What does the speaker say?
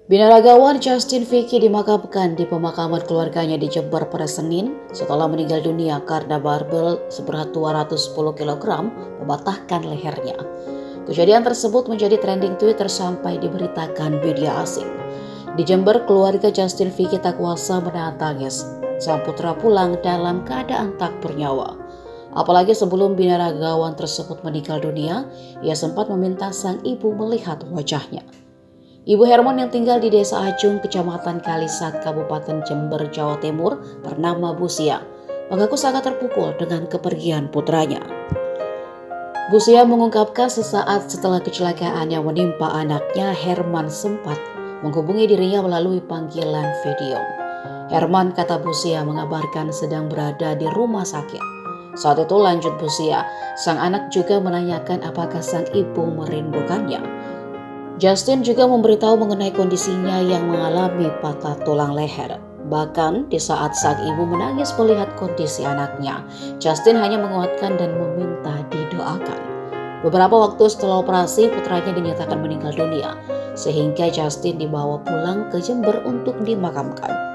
Binaragawan Justin Vicky dimakamkan di pemakaman keluarganya di Jember pada Senin setelah meninggal dunia karena barbel seberat 210 kg mematahkan lehernya. Kejadian tersebut menjadi trending Twitter sampai diberitakan media asing. Di Jember, keluarga Justin Vicky tak kuasa menahan tangis. Sang putra pulang dalam keadaan tak bernyawa. Apalagi sebelum binaragawan tersebut meninggal dunia, ia sempat meminta sang ibu melihat wajahnya. Ibu Herman yang tinggal di Desa Ajung, Kecamatan Kalisat, Kabupaten Jember, Jawa Timur, bernama Busia, mengaku sangat terpukul dengan kepergian putranya. Busia mengungkapkan sesaat setelah kecelakaan yang menimpa anaknya, Herman sempat menghubungi dirinya melalui panggilan video. Herman, kata Busia, mengabarkan sedang berada di rumah sakit. Saat itu, lanjut Busia, sang anak juga menanyakan apakah sang ibu merindukannya. Justin juga memberitahu mengenai kondisinya yang mengalami patah tulang leher. Bahkan di saat sang ibu menangis melihat kondisi anaknya, Justin hanya menguatkan dan meminta didoakan. Beberapa waktu setelah operasi, putranya dinyatakan meninggal dunia, sehingga Justin dibawa pulang ke Jember untuk dimakamkan.